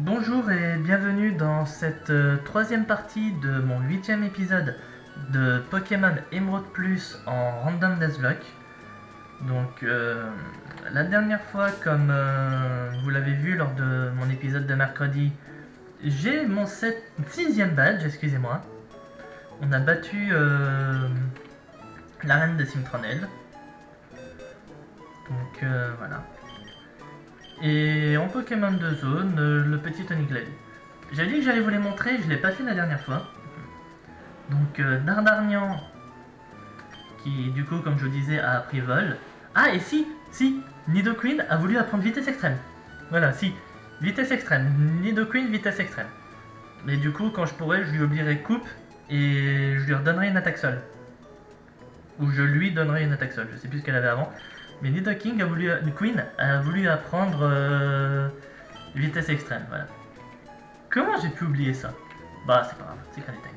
Bonjour et bienvenue dans cette troisième partie de mon 8e épisode de Pokémon Emerald Plus en Random Nuzlocke. Donc la dernière fois, comme vous l'avez vu lors de mon épisode de mercredi, j'ai mon 6e badge, excusez-moi. On a battu la reine de Simtronel. Donc voilà. Et en Pokémon de zone, le petit Oniglalie. J'ai dit que j'allais vous les montrer, je l'ai pas fait la dernière fois. Donc Dardarnian, qui du coup, comme je vous disais, a appris vol. Ah, et si, Nidoqueen a voulu apprendre vitesse extrême. Voilà, si, vitesse extrême. Nidoqueen, vitesse extrême. Mais du coup, quand je pourrai, je lui oublierai coupe et je lui redonnerai une attaque seule. Ou je lui donnerai une attaque seule, je sais plus ce qu'elle avait avant. Mais Nidoqueen a voulu apprendre vitesse extrême, voilà. Comment j'ai pu oublier ça? Bah c'est pas grave, c'est qu'un détail.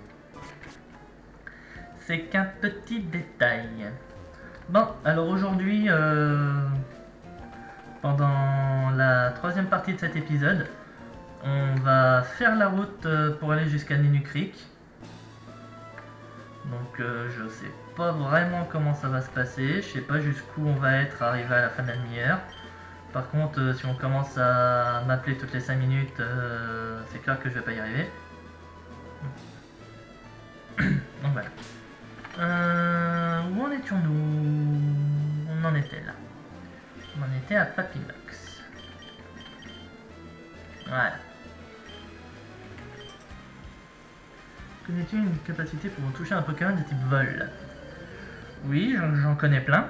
C'est qu'un petit détail. Bon, alors aujourd'hui, pendant la troisième partie de cet épisode, on va faire la route pour aller jusqu'à Ninu Creek. Donc je sais pas vraiment comment ça va se passer, je sais pas jusqu'où on va être arrivé à la fin de la demi-heure. Par contre, si on commence à m'appeler toutes les 5 minutes, c'est clair que je vais pas y arriver. Donc voilà. Où en étions-nous? On en était là. On en était à Papillox. Voilà. Connais-tu une capacité pour toucher un Pokémon de type vol? Oui, j'en connais plein.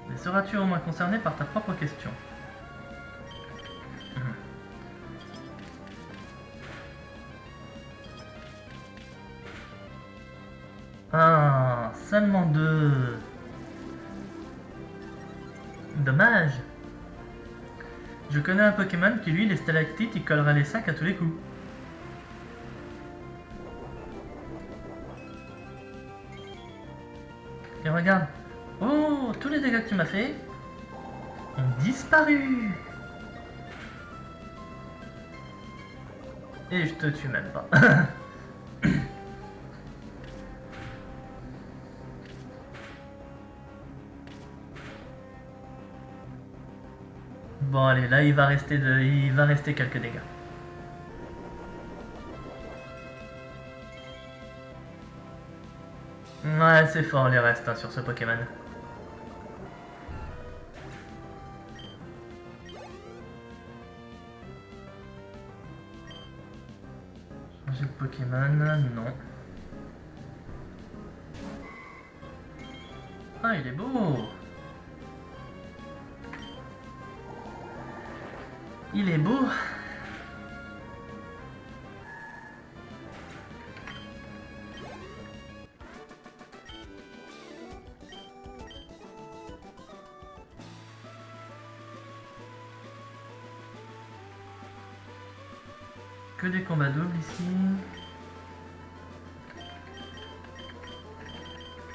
Mais seras-tu au moins concerné par ta propre question? Ah, seulement 2. Dommage. Je connais un Pokémon qui, lui, les stalactites, il collera les sacs à tous les coups. Et regarde. Oh, tous les dégâts que tu m'as fait ont disparu. Et je te tue même pas. Bon allez, là il va rester quelques dégâts. Ouais, c'est fort les restes hein, sur ce Pokémon. Changer de Pokémon, non. Ah, il est beau. Il est beau. Que des combats doubles ici.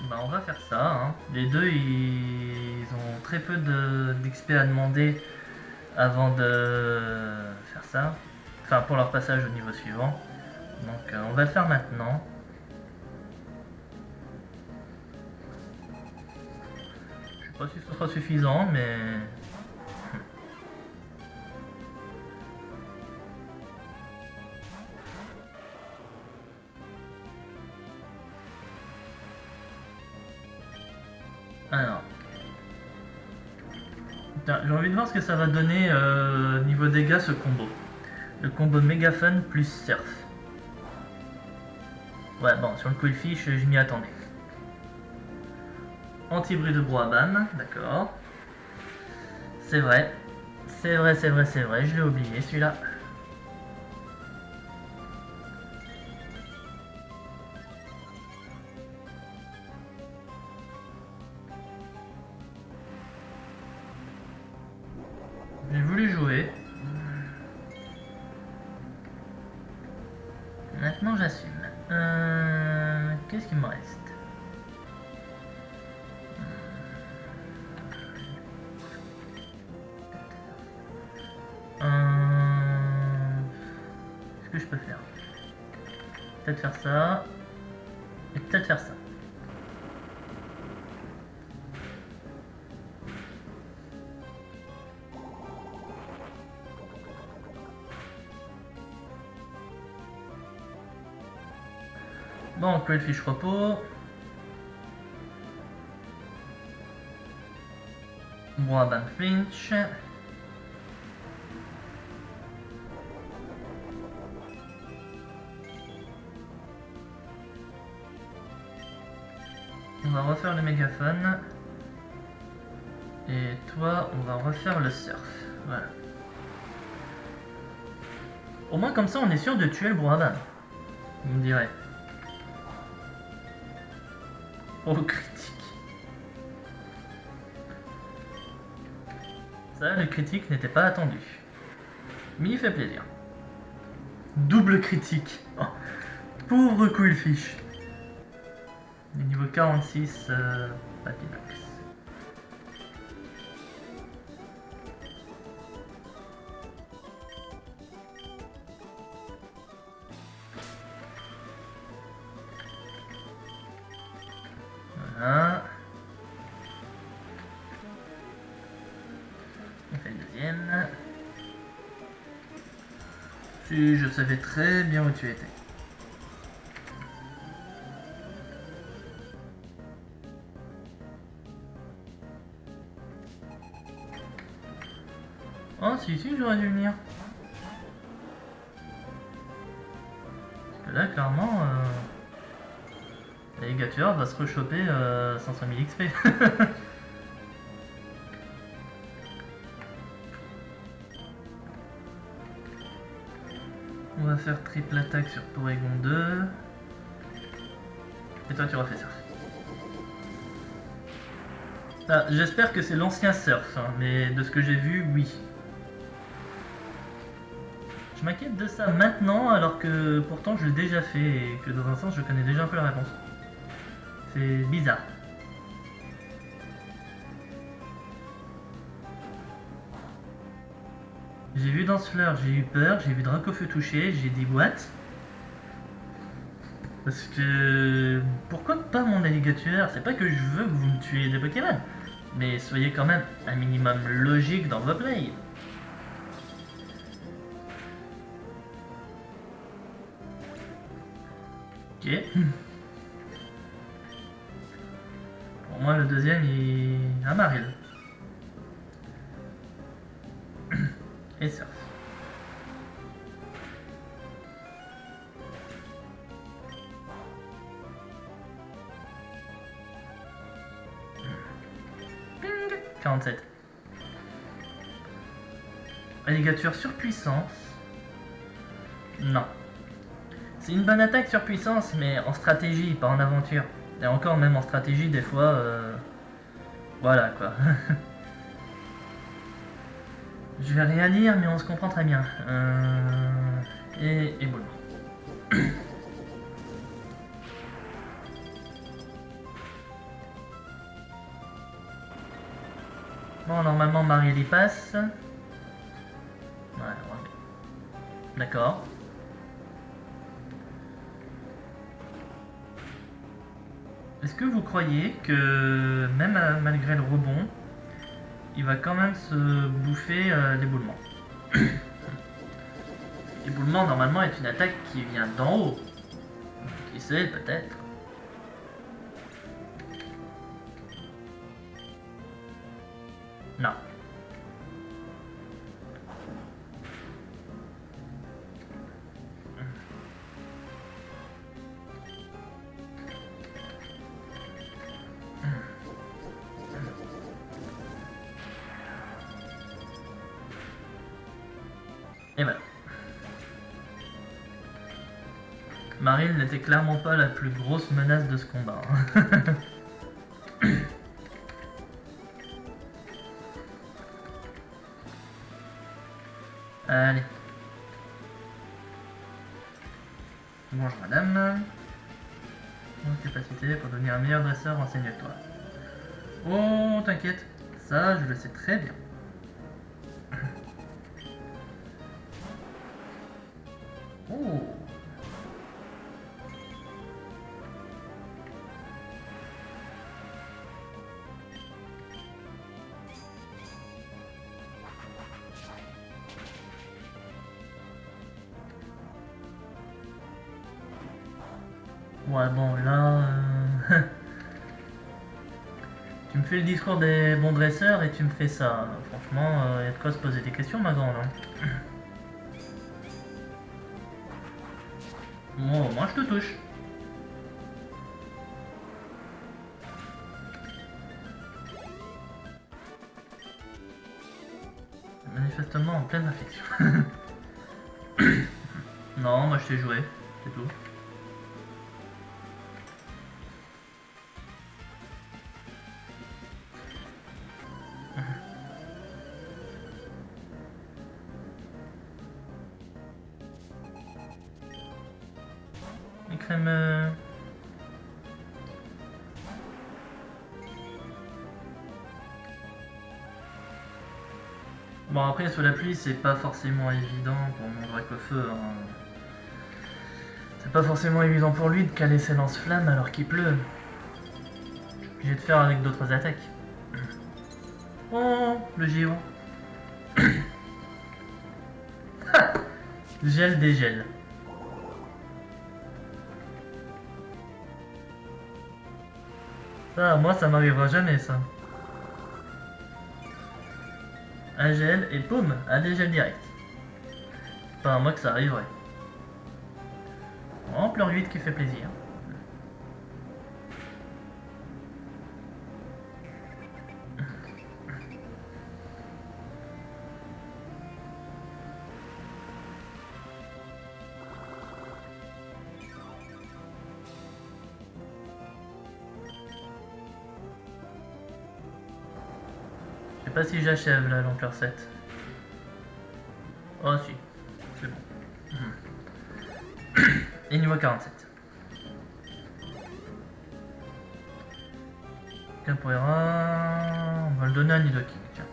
Bah on va faire ça. Hein. Les deux ils ont très peu d'XP à demander avant de faire ça. Enfin pour leur passage au niveau suivant. Donc on va le faire maintenant. Je sais pas si ce sera suffisant mais... Alors... J'ai envie de voir ce que ça va donner niveau dégâts ce combo. Le combo Megaphone plus Surf. Ouais, bon, sur le Quillfish, je m'y attendais. Anti-bruit de Brouhaban, d'accord. C'est vrai, je l'ai oublié celui-là. J'ai voulu jouer. Maintenant j'assume. Qu'est-ce qu'il me reste? que je peux faire? Peut-être faire ça. Et peut-être faire ça. Bon, Quailfish repos. Boaban Flinch. On va refaire le mégaphone. Et toi, on va refaire le surf. Voilà. Au moins comme ça, on est sûr de tuer le Boaban. Vous me direz. Oh, critique. Ça, le critique n'était pas attendu. Mais il fait plaisir. Double critique. Oh, pauvre Quailfish. Niveau 46, Papinox. Voilà. On fait le deuxième. Si, je savais très bien où tu étais. Oh, si, j'aurais dû venir. Parce que là, clairement, l'alligator va se rechoper 500 000 XP. On va faire triple attaque sur Porygon 2. Et toi, tu refais surf. Ah, j'espère que c'est l'ancien surf, hein, mais de ce que j'ai vu, oui. Je m'inquiète de ça maintenant, alors que pourtant je l'ai déjà fait et que dans un sens je connais déjà un peu la réponse. C'est bizarre. J'ai vu Dancefleur, j'ai eu peur, j'ai vu Dracofeu toucher, j'ai dit what? Parce que... Pourquoi pas mon alligator? C'est pas que je veux que vous me tuiez des Pokémon, mais soyez quand même un minimum logique dans vos plays. Ok. Pour moi, le deuxième, il... Amaril. Et surf. Ping 47. Alligator surpuissance. Non. C'est une bonne attaque sur puissance, mais en stratégie, pas en aventure. Et encore, même en stratégie, des fois... Voilà, quoi. Je vais rien dire, mais on se comprend très bien. Et bon. Bon, normalement, Marielle y passe. Ouais, ouais. D'accord. Est-ce que vous croyez que, même malgré le rebond, il va quand même se bouffer l'éboulement? L'éboulement, normalement, est une attaque qui vient d'en haut. Qui sait, peut-être. Non. Et voilà. Marill n'était clairement pas la plus grosse menace de ce combat. Allez. Bonjour madame. Mon capacité pour devenir un meilleur dresseur, renseigne-toi. Oh, t'inquiète. Ça, je le sais très bien. Oh. Ouais, bon, là... tu me fais le discours des bons dresseurs et tu me fais ça. Franchement, y a de quoi se poser des questions, ma grande. Hein. Bon, moi, je te touche. Manifestement en pleine affection. Non, moi, je sais jouer. C'est tout. Écrémeux. Bon, après, sous la pluie, c'est pas forcément évident pour mon Dracofeu. Hein. C'est pas forcément évident pour lui de caler ses lance-flammes alors qu'il pleut. Je suis obligé de faire avec d'autres attaques. Oh, le géant. Gel dégel. Ça, moi, ça m'arrivera jamais, ça. Un gel et boum, un dégel direct. Pas à moi que ça arriverait. Oh, pleure 8 qui fait plaisir. Je sais pas si j'achève là l'ampleur 7. Oh si, c'est bon. Et niveau 47. Capoeira, on va le donner à Nidoking, tiens.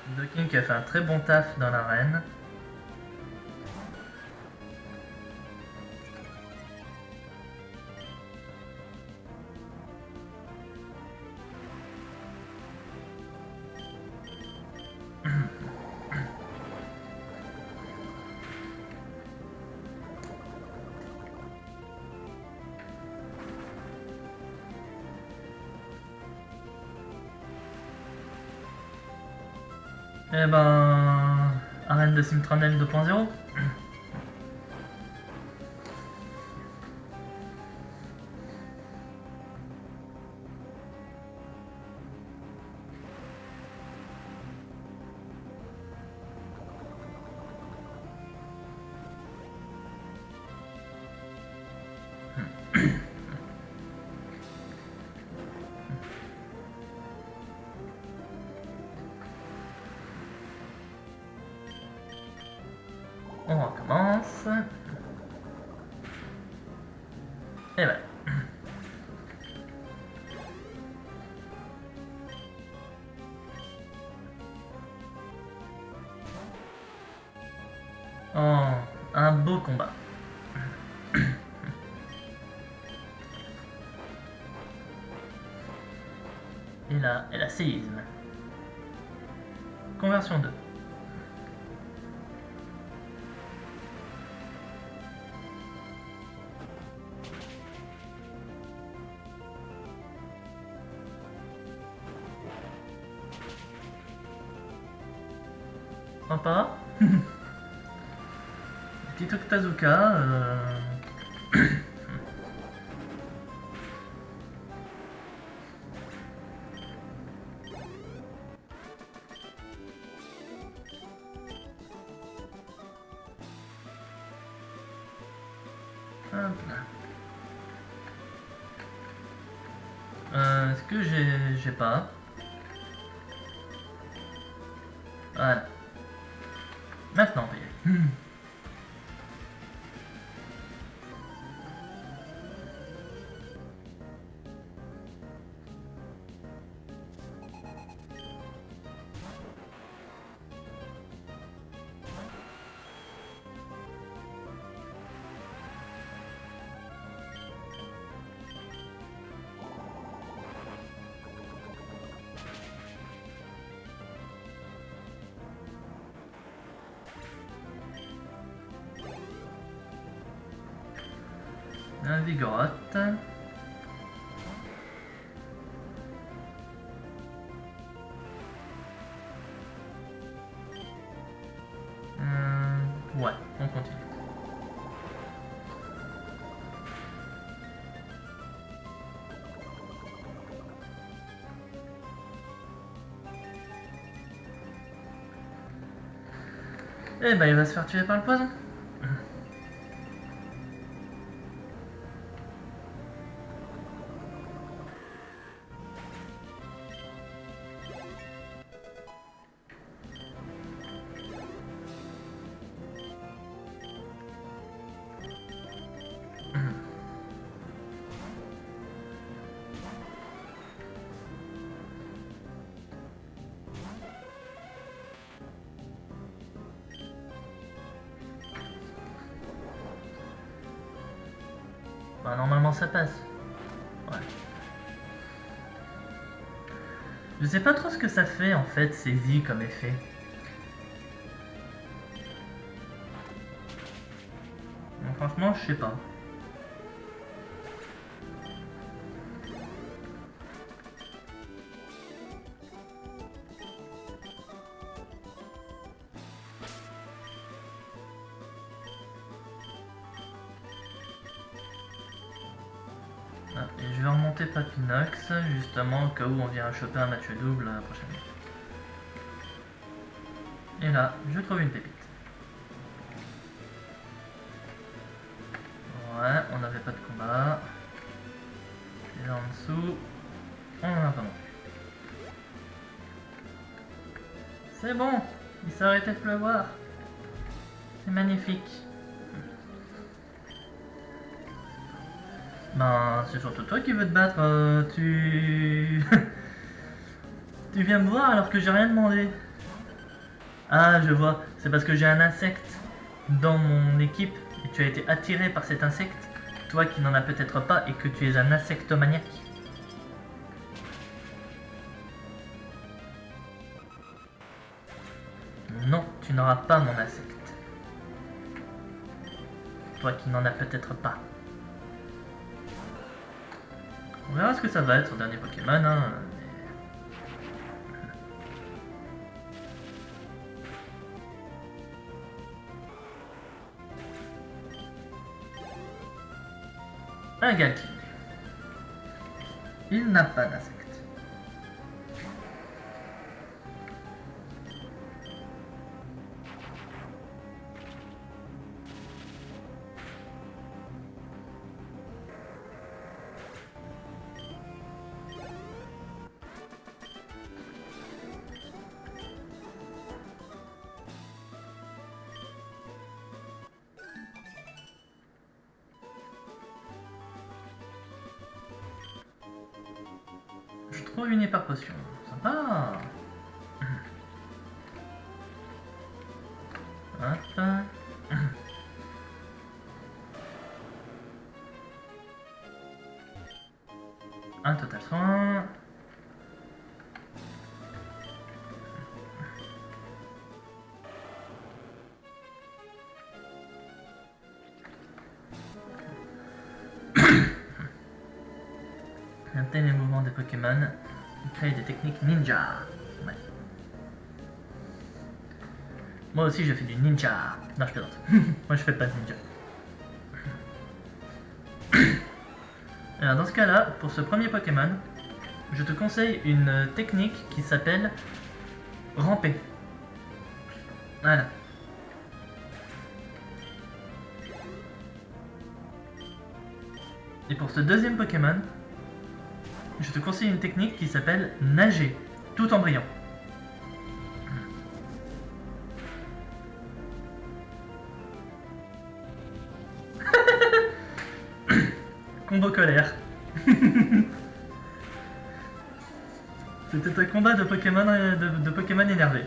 Nidoking qui a fait un très bon taf dans l'arène. Eh ben... Arène de Simtranel 2.0. On recommence. Et voilà. Oh, un beau combat. Et la séisme. Conversion 2. Sympa. Petit Octazuka. Hop là. Est-ce que j'ai pas? Voilà. Maintenant, on va y aller. Un Vigoroth. Ouais, on continue. Eh ben, il va se faire tuer par le poison. Bah, normalement ça passe. Ouais. Je sais pas trop ce que ça fait en fait, ces vies comme effet. Donc, franchement, je sais pas. Ah, et je vais remonter Papinox, justement, au cas où on vient choper un match double la prochaine fois. Et là, je trouve une pépite. Ouais, on n'avait pas de combat. Et là en dessous, on en a pas non plus. C'est bon, il s'est arrêté de pleuvoir. C'est magnifique. Ben, c'est surtout toi qui veux te battre. Tu viens me voir alors que j'ai rien demandé. Ah, je vois. C'est parce que j'ai un insecte dans mon équipe et tu as été attiré par cet insecte. Toi qui n'en as peut-être pas et que tu es un insectomaniaque. Non, tu n'auras pas mon insecte. Toi qui n'en as peut-être pas. On verra ce que ça va être son dernier Pokémon. Hein. Un Galking. Il n'a pas d'insecte. Je trouve une hyper potion. Sympa. Hop. Un total soin. Noter les mouvements des Pokémon. Créer des techniques ninja. Ouais. Moi aussi je fais du ninja. Non, je plaisante. Moi je fais pas de ninja. Alors dans ce cas-là, pour ce premier Pokémon, je te conseille une technique qui s'appelle ramper. Voilà. Et pour ce deuxième Pokémon, je te conseille une technique qui s'appelle nager, tout en brillant. Combo colère. C'était un combat de Pokémon énervé.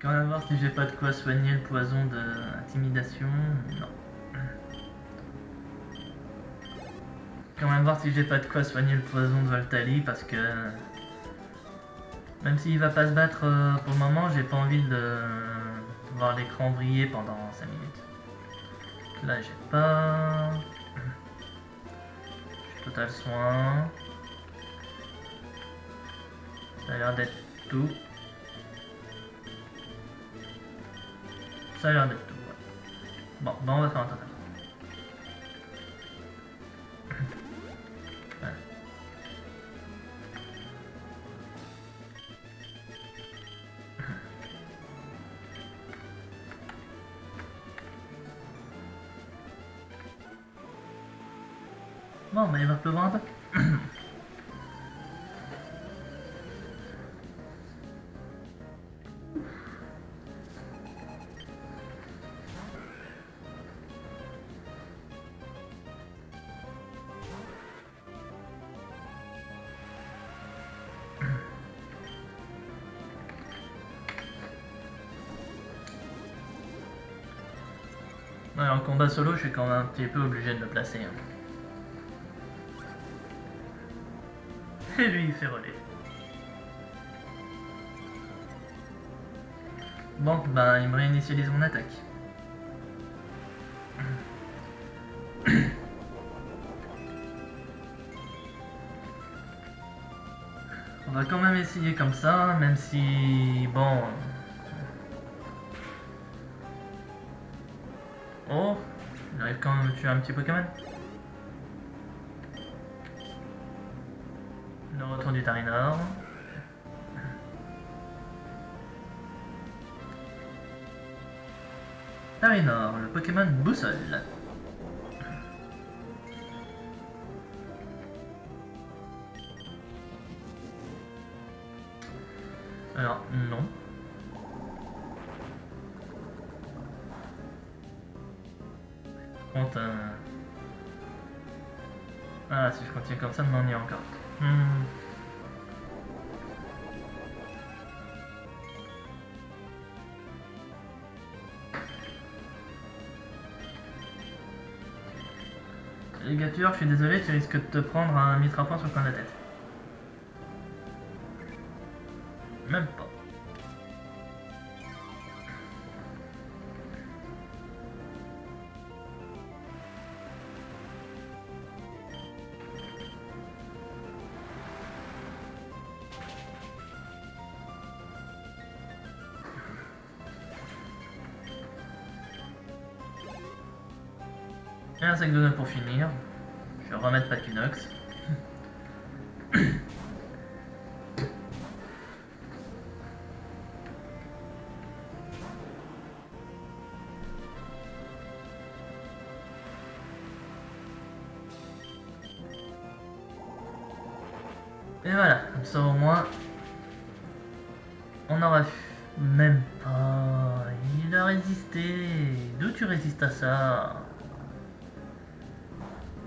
Quand même voir si j'ai pas de quoi soigner le poison d'intimidation. Non. Quand même voir si j'ai pas de quoi soigner le poison de Voltali parce que même s'il va pas se battre pour le moment, j'ai pas envie de voir l'écran briller pendant 5 minutes. Là, j'ai pas. J'ai total soin. Ça a l'air d'être tout. Ça a l'air d'être tout. Ouais. Bon, ben on va faire un total. Ouais. Bon, mais il va pleuvoir un peu. Ouais, en combat solo, je suis quand même un petit peu obligé de me placer. Hein. Et lui, il fait relais. Bon, bah, il me réinitialise mon attaque. On va quand même essayer comme ça, même si... Bon... Oh, il arrive quand même à me tuer un petit Pokémon. Le retour du Tarinor. Tarinor, le Pokémon boussole. Alors, non. Par contre, ah, si je continue comme ça, on en y est encore. Ligature, je suis désolé, tu risques de te prendre un mitrappoint sur le coin de la tête. Même pas. Et un sac de nœuds pour finir. Je vais remettre Papinox. Et voilà, comme ça au moins, on aura même pas. Il a résisté. D'où tu résistes à ça?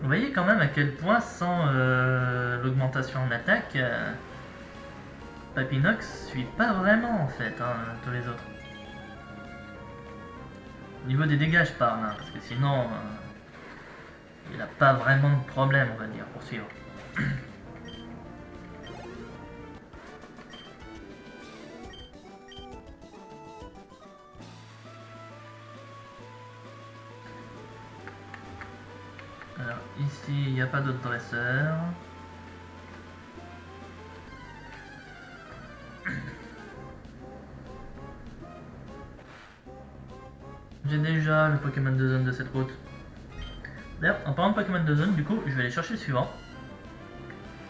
Vous voyez quand même à quel point sans l'augmentation de l'attaque, Papinox suit pas vraiment en fait tous les autres. Au niveau des dégâts je parle, hein, parce que sinon il a pas vraiment de problème on va dire pour suivre. Alors ici il n'y a pas d'autres dresseurs. J'ai déjà le Pokémon de zone de cette route. D'ailleurs, en parlant de Pokémon de zone, du coup, je vais aller chercher le suivant.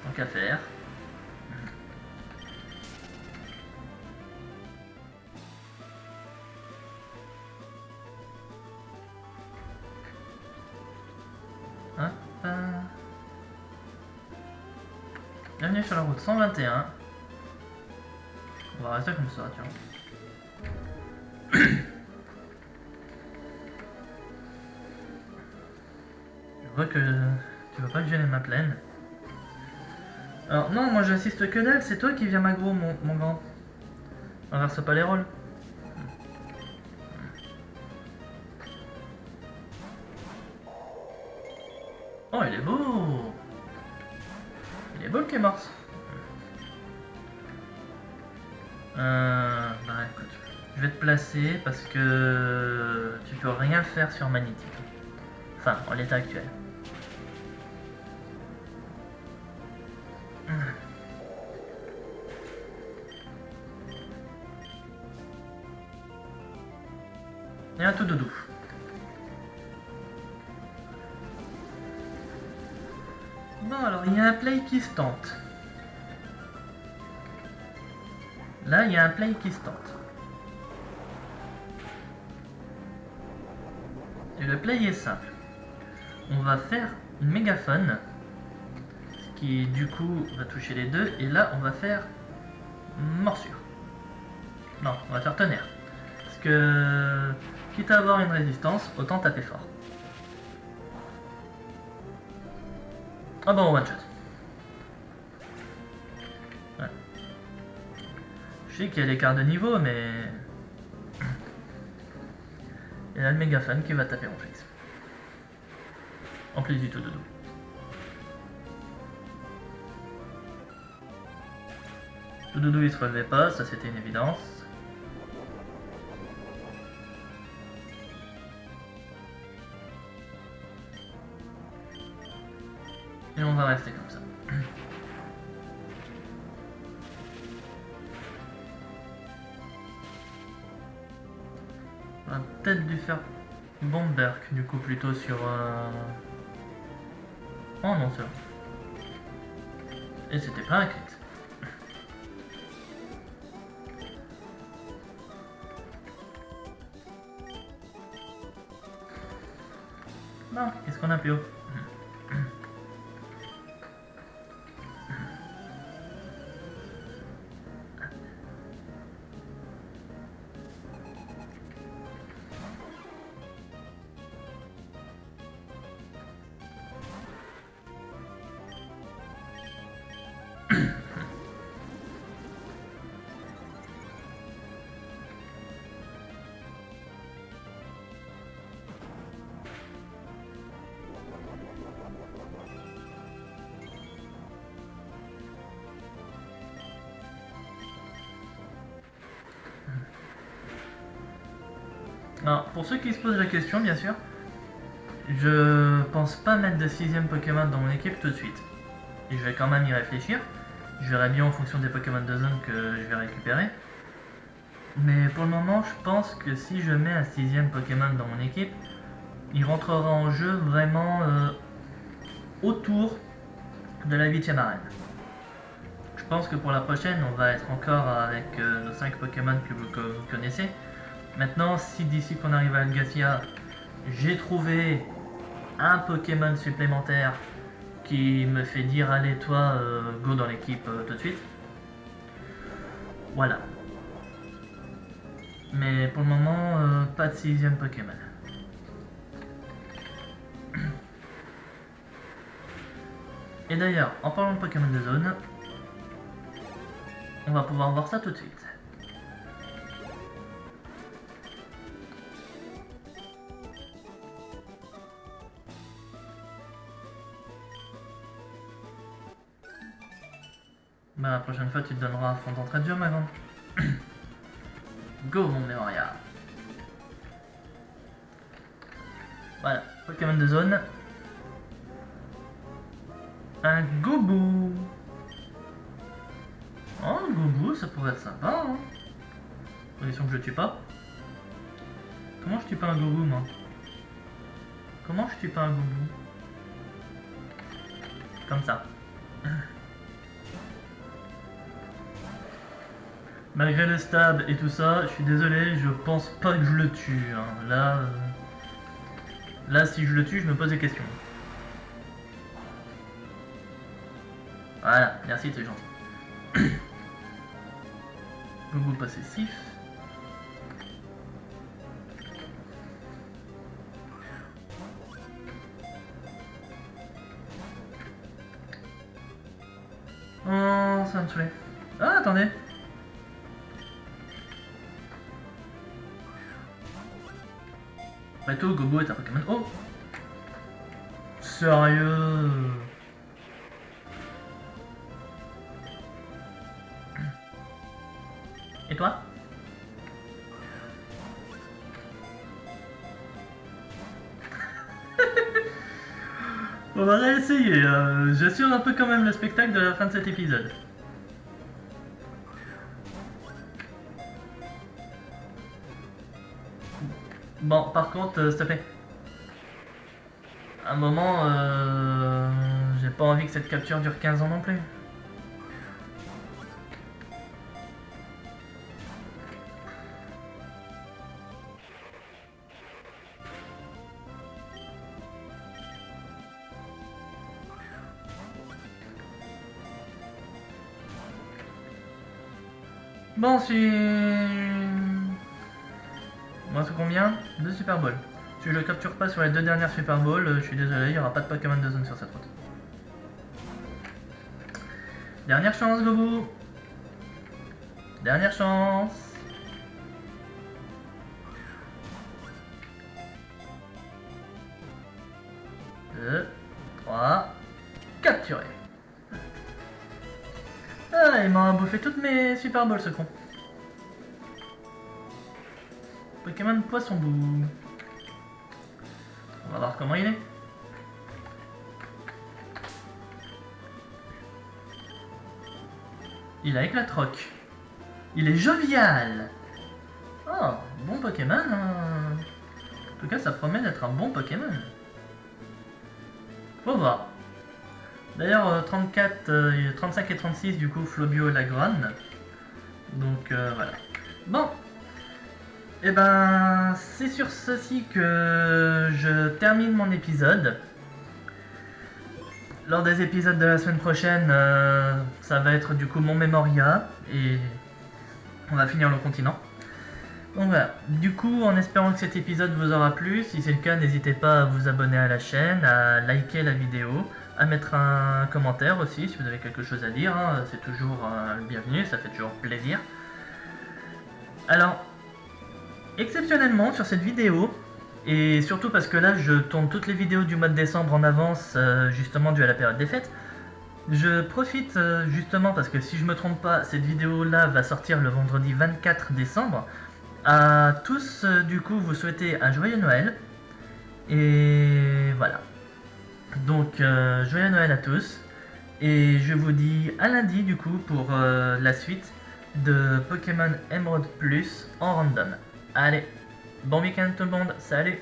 Tant qu'à faire. Hop. Bienvenue sur la route 121. On va rester comme ça, tiens. Je vois que tu vas pas te gêner ma plaine. Alors non, moi j'assiste que d'elle, c'est toi qui viens m'aggro, mon grand. Inverse pas les rôles. Oh, il est beau! Il est beau le Kémors. Bah écoute. Je vais te placer parce que tu peux rien faire sur Magnétique. Enfin, en l'état actuel. Et un tout doudou. Bon, alors il y a un play qui se tente. Là, il y a un play qui se tente. Et le play est simple. On va faire une mégaphone, ce qui du coup va toucher les deux, et là on va faire morsure. Non, on va faire tonnerre. Parce que, quitte à avoir une résistance, autant taper fort. Ah bon, one shot. Ouais. Je sais qu'il y a l'écart de niveau, mais... Il y a le mégaphone qui va taper mon fixe. En plus du tout doudou. Tout doudou il se relevait pas, ça c'était une évidence. Et on va rester comme ça. On va peut-être dû faire Bomberg du coup plutôt sur... Oh non, c'est bon. Et c'était pas un crit. Bon, qu'est-ce qu'on a plus haut? Alors, pour ceux qui se posent la question, bien sûr, je pense pas mettre de 6ème Pokémon dans mon équipe tout de suite. Et je vais quand même y réfléchir. Je verrai bien en fonction des Pokémon de zone que je vais récupérer. Mais pour le moment, je pense que si je mets un 6ème Pokémon dans mon équipe, il rentrera en jeu vraiment autour de la 8ème arène. Je pense que pour la prochaine, on va être encore avec nos 5 Pokémon que vous connaissez. Maintenant, si d'ici qu'on arrive à Algacia, j'ai trouvé un Pokémon supplémentaire qui me fait dire allez toi, go dans l'équipe tout de suite. Voilà. Mais pour le moment, pas de 6ème Pokémon. Et d'ailleurs, en parlant de Pokémon de zone, on va pouvoir voir ça tout de suite. Bah la prochaine fois tu te donneras à fond d'entrée de jeu ma grande. Go mon Memoria. Voilà, Pokémon de zone. Un Goubou. Oh un Goubou ça pourrait être sympa hein. Condition que je le tue pas. Comment je tue pas un Goubou moi? Comment je tue pas un Goubou? Comme ça. Malgré le stab et tout ça, je suis désolé, je pense pas que je le tue. Hein. Là, si je le tue, je me pose des questions. Voilà, merci, c'est gentil. Goubou possessif. Oh, ça me saoulait. Ah, attendez. Après tout, Gobo est un Pokémon. Oh! Sérieux? Et toi? On va réessayer, j'assure un peu quand même le spectacle de la fin de cet épisode. Bon, par contre, s'il te plaît. À un moment, j'ai pas envie que cette capture dure 15 ans non plus. Bon, si... Moi, c'est combien? 2 Super Bowl. Si je le capture pas sur les 2 dernières Super Bowl, je suis désolé, il n'y aura pas de Pokémon de zone sur cette route. Dernière chance, Gobu. Dernière chance. 2, 3, capturé. Ah, il m'a bouffé toutes mes Super Balls, ce con. Pokémon Poisson Bout. On va voir comment il est. Il a éclatroc. Il est jovial. Oh, bon Pokémon. Hein. En tout cas, ça promet d'être un bon Pokémon. Faut voir. D'ailleurs, 35 et 36, du coup, Flobio et Lagron. Donc, voilà. Bon. Et ben, c'est sur ceci que je termine mon épisode. Lors des épisodes de la semaine prochaine, ça va être du coup mon Memoria. Et on va finir le continent. Donc voilà, du coup en espérant que cet épisode vous aura plu, si c'est le cas n'hésitez pas à vous abonner à la chaîne, à liker la vidéo, à mettre un commentaire aussi si vous avez quelque chose à dire, hein, c'est toujours le bienvenu, ça fait toujours plaisir. Alors, exceptionnellement sur cette vidéo, et surtout parce que là je tourne toutes les vidéos du mois de décembre en avance, justement dû à la période des fêtes, je profite justement parce que si je me trompe pas, cette vidéo là va sortir le vendredi 24 décembre. À tous, du coup, vous souhaitez un joyeux Noël. Et voilà. Donc, joyeux Noël à tous. Et je vous dis à lundi, du coup, pour la suite de Pokémon Emerald Plus en random. Allez, bon week-end tout le monde. Salut!